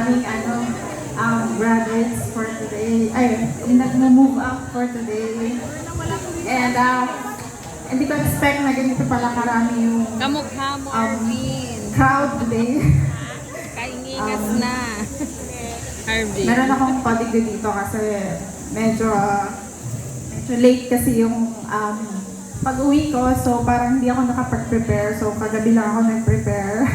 aming graduates for today. Ay, nag-move up for today. And hindi ko expect na ganito pala karami yung Kamukha mo, Arvin. crowd today. Kaingingas na. Arvin. Meron akong paligid dito kasi medyo late kasi yung pag-uwi ko. So parang hindi ako nakapag-prepare. So kagabi lang ako nag-prepare.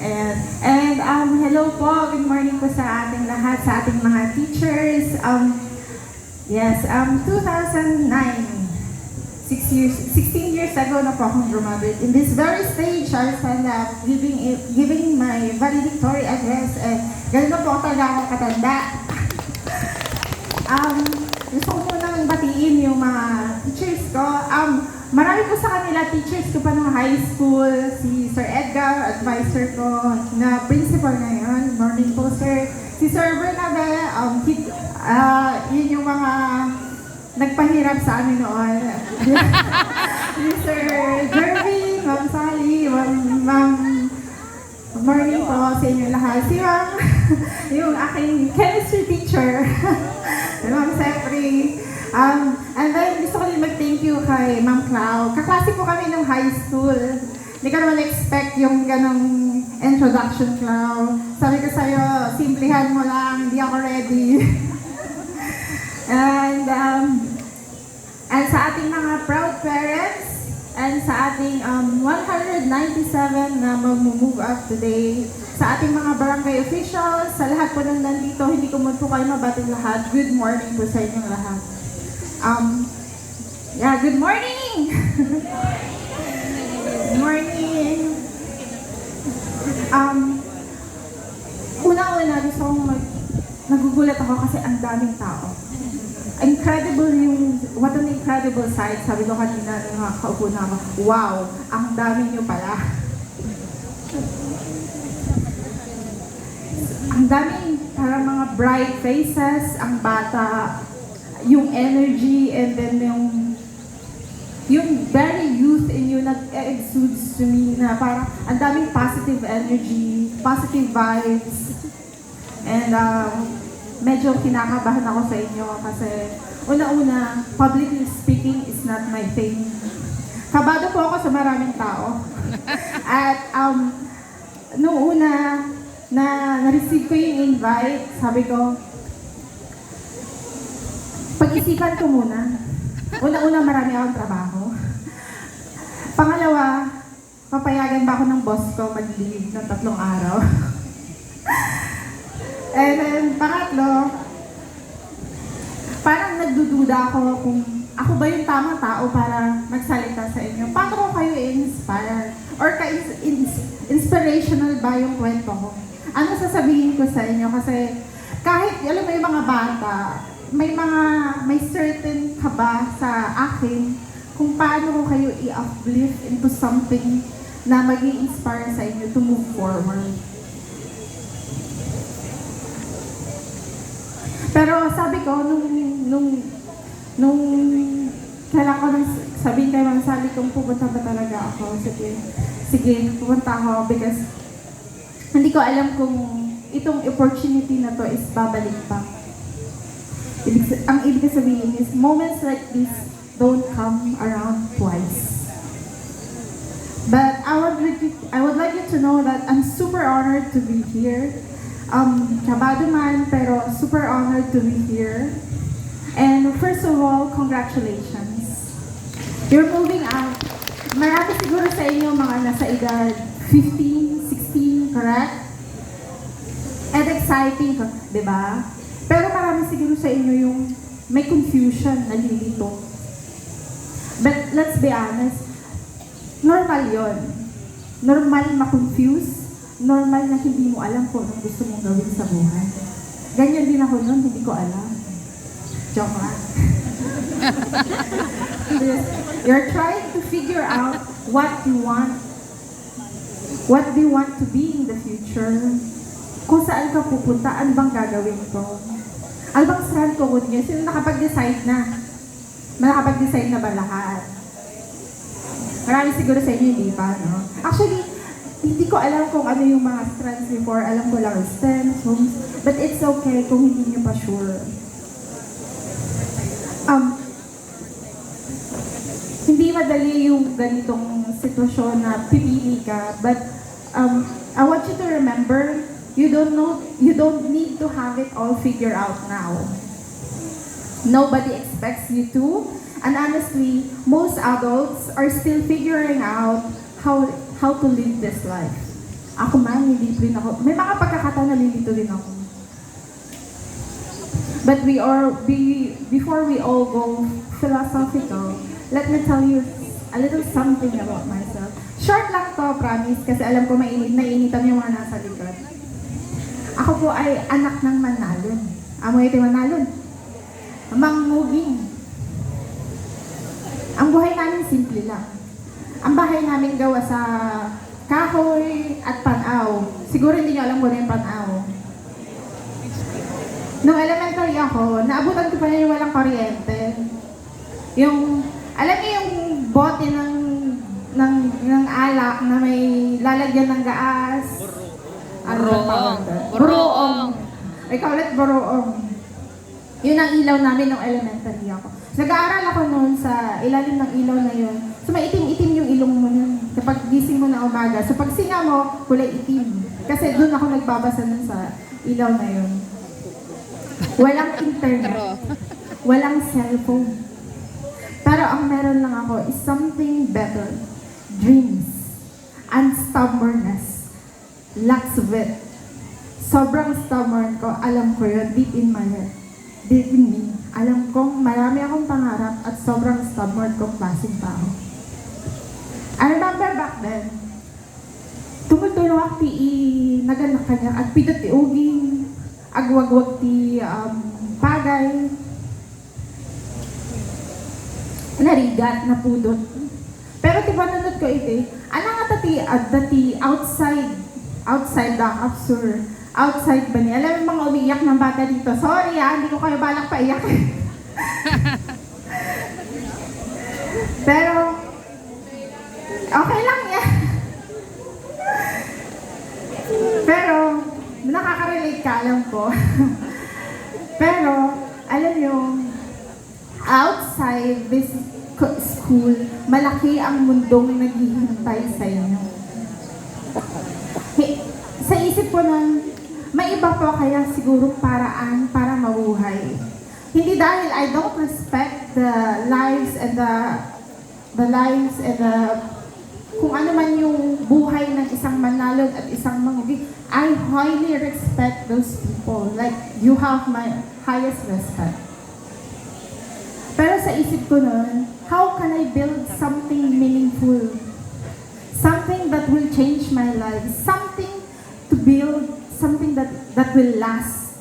And hello po, good morning po sa ating lahat, sa ating mga teachers. 2009, 16 years ago na po akong graduate. In this very stage, I stand up giving my valedictory address. Ganun na po talaga ako katanda. Gusto ko munang batiin yung mga teachers ko. Marami po sa kanila, teachers ko pa ng high school, si Sir Edgar, advisor ko, na principal ngayon. Morning po, sir. Si Sir Bernabe, yun yung mga nagpahirap sa amin noon. Si Sir Jervy, Ma'am Sally, Ma'am morning po sa inyo lahat. Si Ma'am, yung aking chemistry teacher, Ma'am Sepri. And then, gusto ko din mag-thank you kay Ma'am Clau. Kaklase po kami ng high school. Hindi ka naman expect yung ganong introduction, Clau. Sabi ko sa'yo, simplihan mo lang, hindi ako ready. and sa ating mga proud parents, and sa ating 197 na mag-move up today, sa ating mga barangay officials, sa lahat po nang nandito, hindi ko po kayo mabating lahat. Good morning po sa inyong lahat. Good morning! Good morning! Una-una, gusto kong nagugulat ako kasi ang daming tao. Incredible what an incredible sight. Sabi ko kanina nung nakakaupo na ako, wow, ang dami nyo pala. Ang daming parang mga bright faces, ang bata, yung energy, and then yung very youth in you nag-exudes to me na parang ang daming positive energy, positive vibes. And medyo kinakabahan ako sa inyo kasi una-una, public speaking is not my thing. Kabado po ako sa maraming tao. At noong una na na-receive ko yung invite, sabi ko, pag-isipan ko muna. Una-una, marami akong trabaho. Pangalawa, papayagan ba ako ng boss ko mag-leave ng 3 araw? And then, pangatlo, parang nagdududa ako kung ako ba yung tamang tao para magsalita sa inyo. Paano ko kayo i-inspire? Or inspirational ba yung kwento ko? Ano sasabihin ko sa inyo? Kasi kahit, alam mo yung mga bata, may certain ka ba sa akin kung paano ko kayo i-uplift into something na mag-i-inspire sa inyo to move forward. Pero sabi ko, nung kailan ko nang sabihin kay Ma'am Sally kung pupunta ba talaga ako, sige, pupunta ako because hindi ko alam kung itong opportunity na to is babalik pa. Ang ibig sabihin is, moments like this don't come around twice. But I would like you to know that I'm super honored to be here. Kabado man, pero super honored to be here. And first of all, congratulations. You're moving out. Marami siguro sa inyo mga nasa edad 15, 16, correct? And exciting, di ba? Pero marami siguro sa inyo yung may confusion, nalilito. But let's be honest, normal yon. Normal ma-confuse. Normal na hindi mo alam kung anong gusto mong gawin sa buhay. Ganyan din ako noon, hindi ko alam. Joke lang. You're trying to figure out what you want. What do you want to be in the future? Kung saan ka pupunta, ano bang gagawin ko? Ano bang strand ko niyo? Sino nakapag-decide na? Nakapag-decide na ba lahat? Marami siguro sa inyo, hindi pa, no? Actually, hindi ko alam kung ano yung mga strands before. Alam ko lang stems, homes. But it's okay kung hindi niyo pa sure. Hindi madali yung ganitong sitwasyon na pipili ka. But I want you to remember, you don't need to have it all figured out now. Nobody expects you to. And honestly, most adults are still figuring out how to live this life. Ako man, nililito rin ako. May mga pagkakataon na nalilito rin ako. But before we all go philosophical, let me tell you a little something about myself. Short lang to, promise, kasi alam ko naiinitan yung mga nasa likod. Ako po ay anak ng Manalon. Amo ito Manalon. Mangmuging. Ang buhay namin simple lang. Ang bahay namin gawa sa kahoy at panaw. Siguro hindi nyo alam kung ano yung panaw. Nung elementary ako, naabutan ko pa yung walang kuryente. Alam niyo yung bote ng alak na may lalagyan ng gaas? Buroong. Buroong. Ikaw ulit, buroong. Yun ang ilaw namin nung elementary ako. Nag-aaral ako noon sa ilalim ng ilaw na yun. So may itim-itim yung ilong mo nun. Kapag gising mo na umaga. So pag singa mo, kulay itim. Kasi doon ako nagbabasa nun sa ilaw na yun. Walang internet. Walang cellphone. Pero ang meron lang ako is something better. Dreams. And stubbornness. Lacks of it. Sobrang stubborn ko. Alam ko yun. Deep in my heart. Deep in me. Alam kong marami akong pangarap at sobrang stubborn kong klaseng tao. I remember back then, tumutulong ako ti naganak kanya at pidot ti uging, agwagwag ti pagay, narigat na pudot. Pero ti panunod ko iti, anang dati outside the absurd. Outside ba niya? Alam mo mga umiiyak ng bata dito. Sorry hindi ko kayo balak paiyak. Pero, okay lang yan. Pero, nakaka-relate ka, alam ko. Pero, alam nyo, outside this school, malaki ang mundong naghihintay sa inyo. Sa isip ko nun, may iba po kaya siguro paraan para mabuhay. Hindi dahil I don't respect the lives and kung ano man yung buhay ng isang Manalon at isang Mangugi. I highly respect those people. Like, you have my highest respect. Pero sa isip ko nun, how can I build something meaningful? Something that will change my life. Something to build something that will last.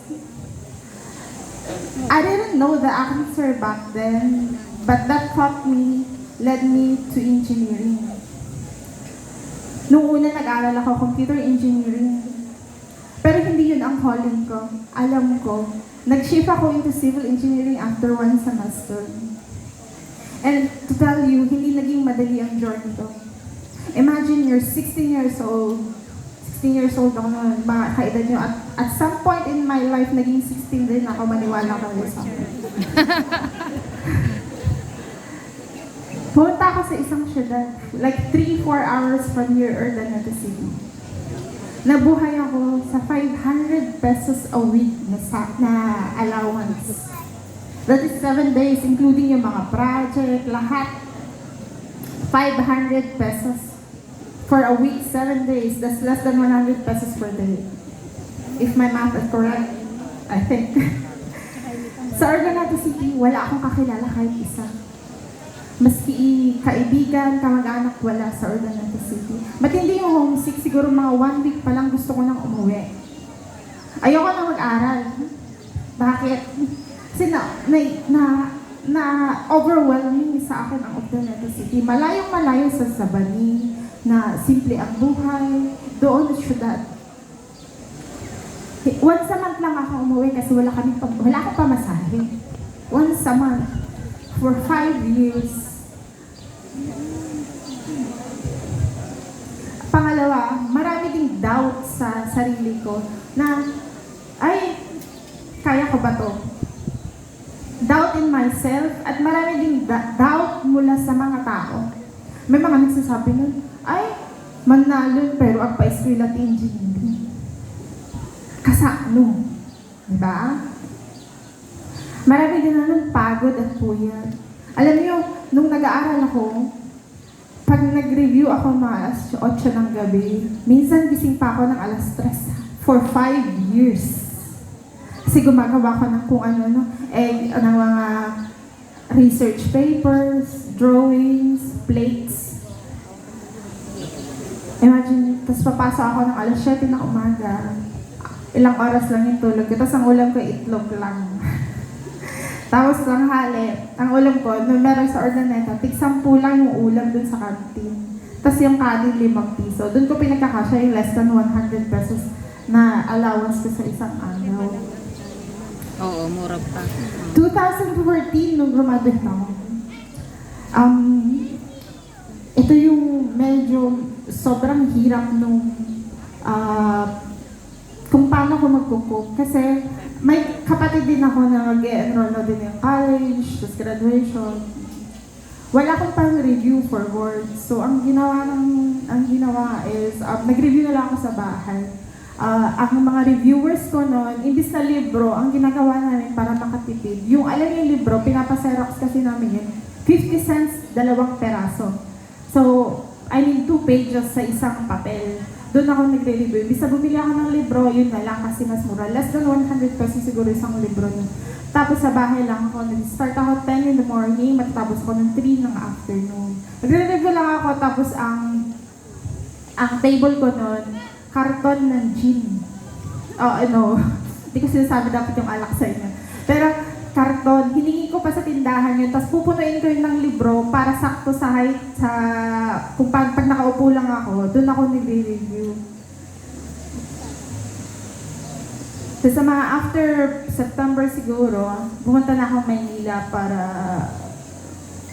I didn't know the answer back then, but that led me to engineering. Nung una nag-aral ako computer engineering. Pero hindi yun ang calling ko. Alam ko, nag-shift ako into civil engineering after 1 semester. And to tell you, hindi naging madali ang journey ko. Imagine you're 16 years old, 16 years old ako na mga kaedad nyo. At some point in my life, naging 16 din ako, maniwala ko sa akin. Punta ako sa isang syudad, like 3-4 hours from here, Urdaneta City. Nabuhay ako sa 500 pesos a week na allowance. That is 7 days, including yung mga project, lahat. 500 pesos. For a week, 7 days, that's less than 100 pesos per day. If my math is correct, I think. Sa Urdaneta City, wala akong kakilala kahit isa. Maski kaibigan, kamag-anak, wala sa Urdaneta City. Matindi yung homesick, siguro mga 1 week pa lang gusto ko nang umuwi. Ayoko na mag-aral. Bakit? Kasi na-overwhelming sa akin ang Urdaneta City. Malayong-malayo sa Sabani, na simple ang buhay, doon sa syudad. Once a month lang ako umuwi kasi wala akong pamasahe. Once a month. For 5 years. Pangalawa, marami ding doubt sa sarili ko na, ay, kaya ko ba to? Doubt in myself at marami ding doubt mula sa mga tao. May mga nagsasabi nun, ay, manalo pero ang pa-eskwela at engineering. Kasano? Diba? Marami din na nun pagod at puyat. Alam niyo, nung nag-aaral ako, pag nag-review ako mga alas 8 ng gabi, minsan gising pa ako ng alas 3 for 5 years. Kasi gumagawa ko ng kung ano, no? Ng mga research papers, drawings, plates. Imagine, tapos papasok ako ng alas 7 ng umaga. Ilang oras lang yung tulog ko, tapos ang ulam ko itlog lang. Tapos tanghali, ang ulam ko, nung meron sa Ordaneta, tig-10 lang yung ulam dun sa canteen. Tapos yung kanin 5 piso. Dun ko pinagkakasya yung less than 100 pesos na allowance ko sa isang araw. Oo, mura pa. 2014, nung graduate ako, ito yung medyo sobrang hirap nung kung paano ko magkukook. Kasi may kapatid din ako na mag-enroll na din yung college, tapos graduation. Wala akong pang review for words. So, ang ginawa is, nag-review na lang ako sa bahay. Ang mga reviewers ko noon, imbis na libro, ang ginagawa namin para makatipid. Yung alam yung libro, pinapaserox kasi namin yun. 50 cents, 2 peraso. So, 2 pages sa isang papel. Doon ako nagre-review. Imbis na bumili ako ng libro, yun na lang kasi mas mura. Less than 100 pesos siguro isang libro nun. Tapos sa bahay lang ako, nag-start ako 10 in the morning, matapos ako ng 3 ng afternoon. Nagre-review lang ako, tapos ang table ko nun, karton ng gin. Hindi ko sinasabi dapat yung alak sa inyo. Pero karton, hiningi ko pa sa tindahan yun, tapos pupunuin ko yun ng libro para sakto sa height kung pag nakaupo lang ako, doon ako nagre-review. So sa mga after September siguro, pumunta na ako Maynila para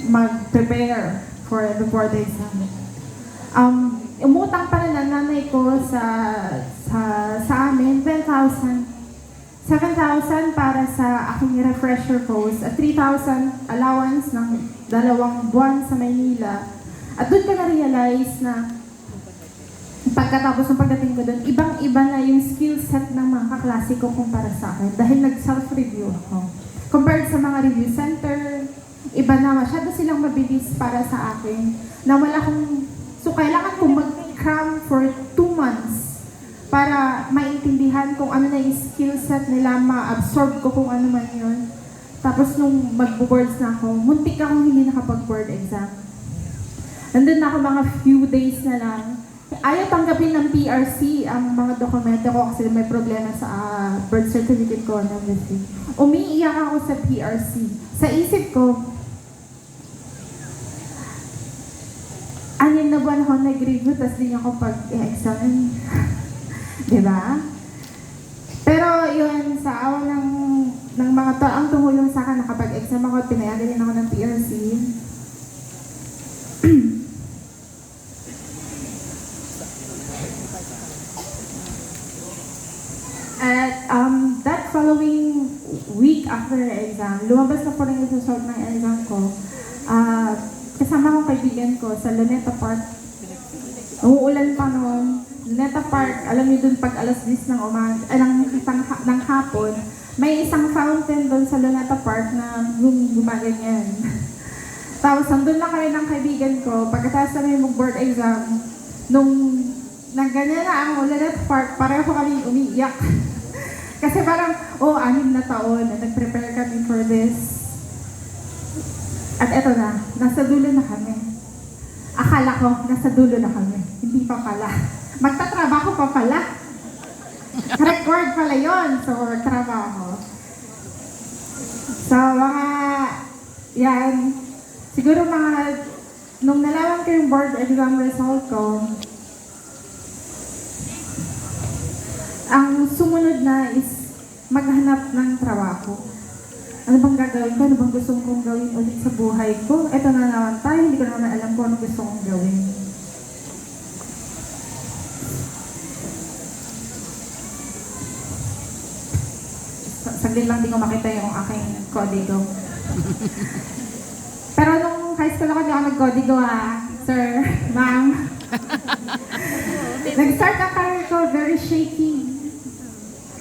mag-prepare for the board exam. Umutang pa na nanay ko sa amin, 10,000. 7,000 para sa aking refresher course at 3,000 allowance ng 2 buwan sa Maynila. At doon ko na-realize na pagkatapos ng pagdating ko doon, ibang-iba na yung skill set ng mga kaklase ko kumpara sa akin dahil nag-self-review ako. Compared sa mga review center, iba na, masyado silang mabilis para sa akin na wala akong, so kailangan kong mag-cram for 2 months para maintindihan kung ano na yung skill set nila, ma-absorb ko kung ano man yun. Tapos nung mag-boards na ako, muntik akong hindi nakapag-board exam. Nandun na ako mga few days na lang. Ayaw tanggapin ng PRC ang mga dokumento ko kasi may problema sa birth certificate ko and everything. Umiiyak ako sa PRC. Sa isip ko, 6 na buwan ako nag-review, tapos di ako pag-exam. Diba? Pero yun, sa awa ng mga taong tumulong sa akin, nakapag-exam ako at pinayagan din ako ng PRC. At that following week after the exam, lumabas na po rin yung result ng exam ko. Kasama kong kaibigan ko sa Luneta Park. Umuulan pa noon. Luneta Park, alam niyo dun pag alas 10 ng ng hapon, may isang fountain doon sa Luneta Park na gumaganyan. Tapos nandun lang kami ng kaibigan ko, pagkatapos namin mag-board exam, nung nagganyan na ang Luneta Park, pareho kami umiiyak. Kasi parang, 6 na taon na nag-prepare kami for this. At eto na, nasa dulo na kami. Akala ko, nasa dulo na kami. Hindi pa pala. Magtatrabaho pa pala. Record pala yon. So, trabaho. So, yan. Siguro nung nalaman ko yung board exam result ko, ang sumunod na is maghanap ng trabaho. Ano bang gagawin ko? Ano bang gusto kong gawin ulit sa buhay ko? Ito na naman tayo, hindi ko naman alam kung ano gusto kong gawin. saglit lang di ko makita yung aking kodigo. Pero nung high school ako, di ako nag-kodigo sir, ma'am. Nag-start ang career ko, very shaky.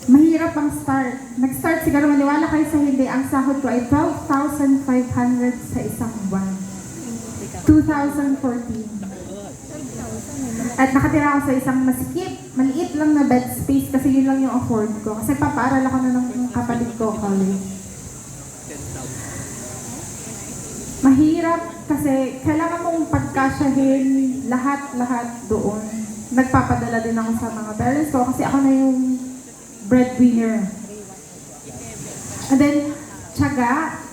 Mahirap ang start. Nag-start siguro, maniwala kayo sa hindi, ang sahod ko ay 12,500 sa isang buwan. 2014. At nakatira ako sa isang masikip, maliit lang na bed space kasi yun lang yung afford ko. Kasi papaaral ako na ng kapatid ko college. Mahirap kasi kailangan mong pagkasyahin lahat-lahat doon. Nagpapadala din ako sa mga parents ko kasi ako na yung breadwinner. And then, tiyaga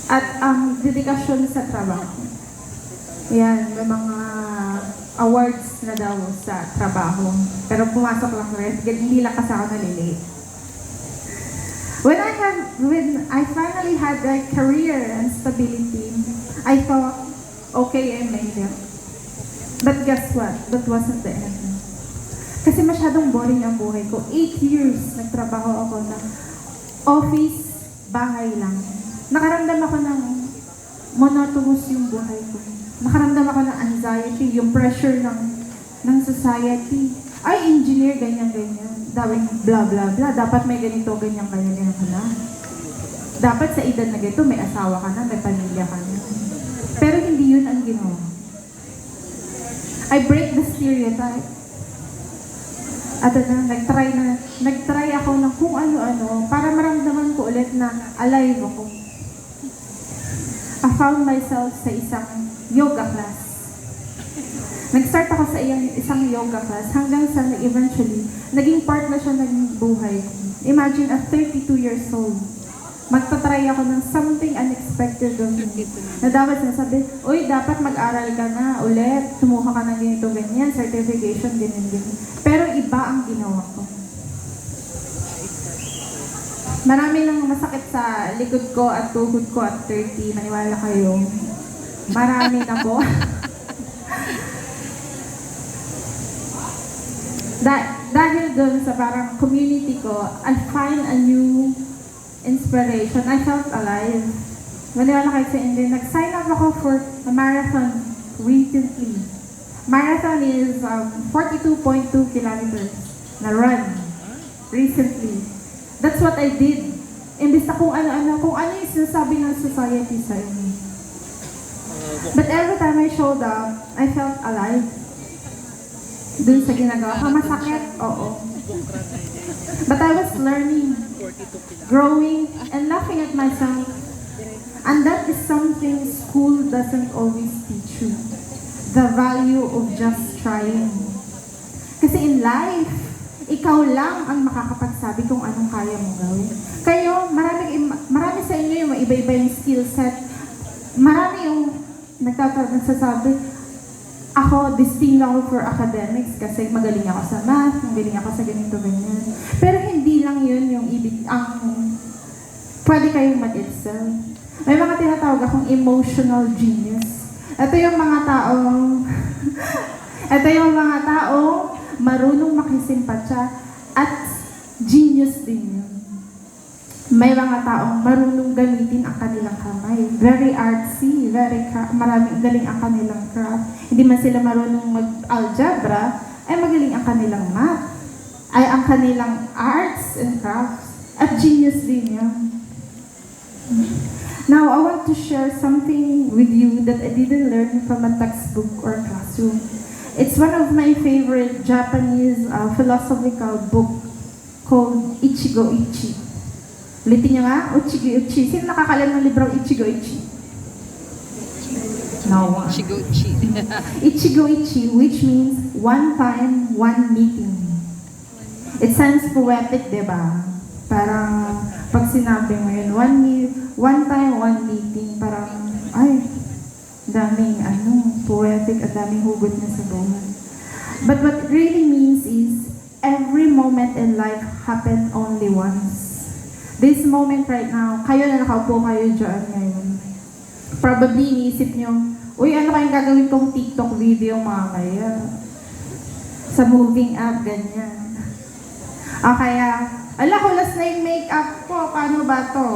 at dedikasyon sa trabaho. Yan, may mga awards na daw sa trabaho. Pero pumasok lang rin, hindi lang kasi ako nalilate. When I finally had a career and stability, I thought, okay, I made it. But guess what? That wasn't the end. Kasi masyadong boring ang buhay ko. 8 years nagtrabaho ako na office, bahay lang. Nakaramdam ako ng monotonous yung buhay ko. Nakaramdam ako ng anxiety, yung pressure ng society. Ay, engineer, ganyan-ganyan. Dawing blah, blah, blah. Dapat may ganito, ganyan-ganyan ka na. Dapat sa edad na ganito, may asawa ka na, may pamilya ka na. Pero hindi yun ang ginawa. I break the stereotype. At nag-try ako ng kung ano-ano para maramdaman ko ulit na alive ako. I found myself sa isang yoga class. Nag-start ako sa isang yoga class hanggang sa eventually, naging part na siya ng buhay ko. Imagine, at 32 years old, magtatry ako ng something unexpected of me. Na dapat sinasabi, uy, dapat mag-aral ka na ulit, sumuha ka ng ganito, ganyan, certification, ganyan, ganyan. Pero iba ang ginawa ko. Marami nang masakit sa likod ko at tuhod ko at 30, maniwala kayo. Marami na po. Dahil doon sa parang community ko, I find a new inspiration. I felt alive. Maniwala kayo sa hindi, nag-sign up ako for a marathon recently. Marathon is 42.2 kilometers na run recently. That's what I did. Imbis na kung ano yung sinasabi ng society sa inyo. But every time I showed up, I felt alive. Dun sa ginagawa ko, masakit, oo. But I was learning, growing, and laughing at myself. And that is something school doesn't always teach you. The value of just trying. Kasi in life, ikaw lang ang makakapagsabi kung anong kaya mong gawin. Kayo, marami sa inyo yung iba-iba yung skill set. Marami yung nagsasabi, ako, distinct ako for academics kasi magaling ako sa math, magaling ako sa ganito, ganyan. Pero hindi lang yun yung pwede kayong mag-excel. May mga tinatawag akong emotional genius. Ito yung mga taong marunong makisimpatya at genius din yun. May mga taong marunong gamitin ang kanilang kamay. Very artsy, maraming galing ang kanilang craft. Hindi man sila marunong mag-algebra, ay magaling ang kanilang math. Ay ang kanilang arts and crafts. At genius din yan. Now, I want to share something with you that I didn't learn from a textbook or classroom. It's one of my favorite Japanese philosophical book called Ichigo Ichi. Ulitin niyo nga, Ichigo Ichi. Sino nakakalam ng librong Ichigo Ichi? No one. Ichigo Ichi. Ichigo Ichi, which means one time, one meeting. It sounds poetic, diba? Parang pag sinabi mo yun, one time, one meeting, parang, ay, daming poetic at daming hugot na sa buhay. But what it really means is, every moment in life happened only once. This moment right now, kayo na nakaupo kayo dyan ngayon. Probably iniisip nyo, uy, ano kayong gagawin kong TikTok video mamaya? Sa moving app, ganyan. O kaya, Ala, hulas na yung makeup ko. Paano ba to?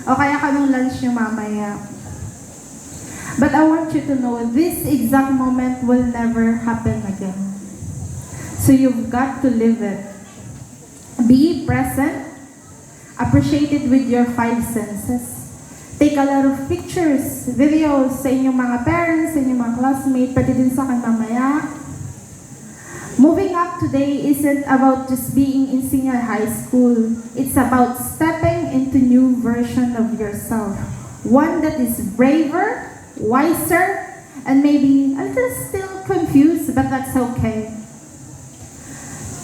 O kaya ka nung lunch nyo mamaya. But I want you to know, this exact moment will never happen again. So you've got to live it. Be present. Appreciate it with your five senses. Take a lot of pictures, videos sa inyong mga parents, sa inyong mga classmates, pati din sa akin mamaya. Moving up today isn't about just being in senior high school. It's about stepping into new version of yourself. One that is braver, wiser, and maybe a little still confused, but that's okay.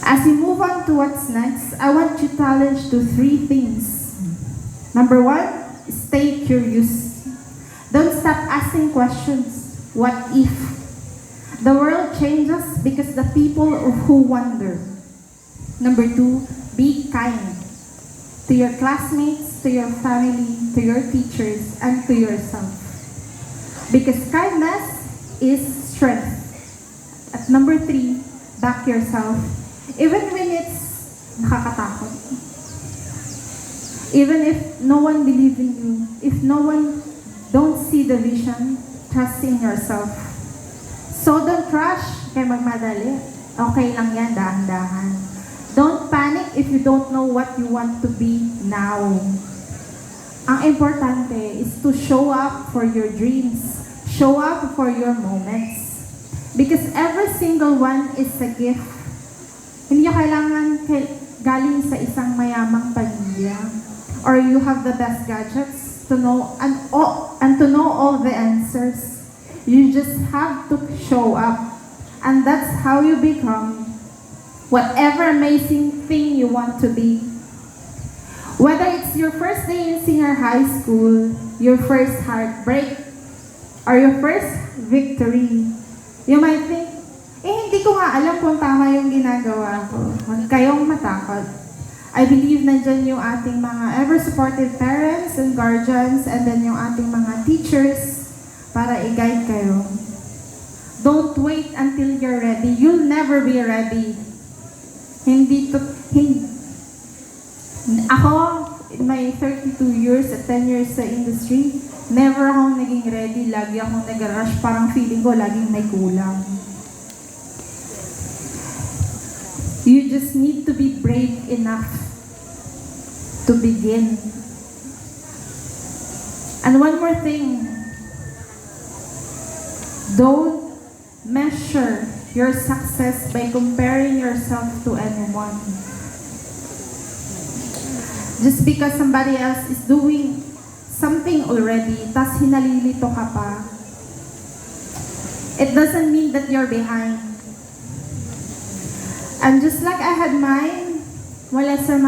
As we move on to what's next, I want you to challenge to 3 things. Number 1, stay curious. Don't stop asking questions. What if? The world changes because the people who wonder. Number 2, be kind to your classmates, to your family, to your teachers, and to yourself. Because kindness is strength. At number 3, back yourself. Even when it's nakakatakot. Even if no one believes in you, if no one don't see the vision, trust in yourself. So don't rush kay magmadali. Okay lang yan, dahan-dahan. Don't panic if you don't know what you want to be now. Ang importante is to show up for your dreams. Show up for your moments. Because every single one is a gift. Hindi nyo kailangan galing sa isang mayamang pamilya. Or you have the best gadgets to know and to know all the answers. You just have to show up. And that's how you become whatever amazing thing you want to be. Whether it's your first day in senior high school, your first heartbreak, or your first victory, you might think, hindi ko nga alam kung tama yung ginagawa ko. Huwag kayong matakot. I believe nandyan yung ating mga ever-supportive parents and guardians, and then yung ating mga teachers para i-guide kayo. Don't wait until you're ready. You'll never be ready. Ako, in my 32 years at 10 years sa industry, never akong naging ready. Lagi akong nag-rush. Parang feeling ko laging may kulang. You just need to be brave enough to begin. And one more thing. Don't measure your success by comparing yourself to anyone. Just because somebody else is doing something already, tas hinalilito ka pa, it doesn't mean that you're behind. And just like I had mine, wala sa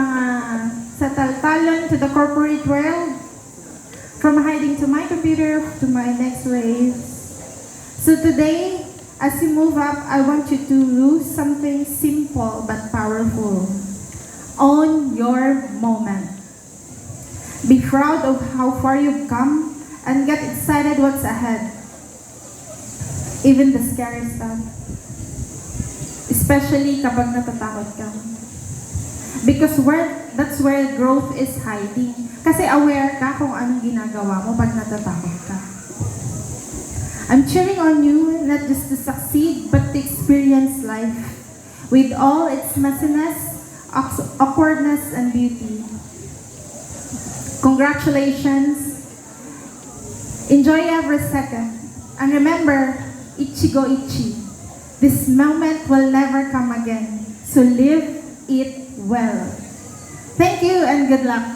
taltalon to the corporate world, from hiding to my computer to my next wave. So today, as you move up, I want you to do something simple but powerful. Own your moment. Be proud of how far you've come and get excited what's ahead. Even the scary stuff. Especially kapag natatakot ka. Because that's where growth is hiding. Kasi aware ka kung anong ginagawa mo pag natatakot ka. I'm cheering on you not just to succeed but to experience life with all its messiness, awkwardness, and beauty. Congratulations. Enjoy every second. And remember, Ichigo Ichi. This moment will never come again. So live it well. Thank you and good luck.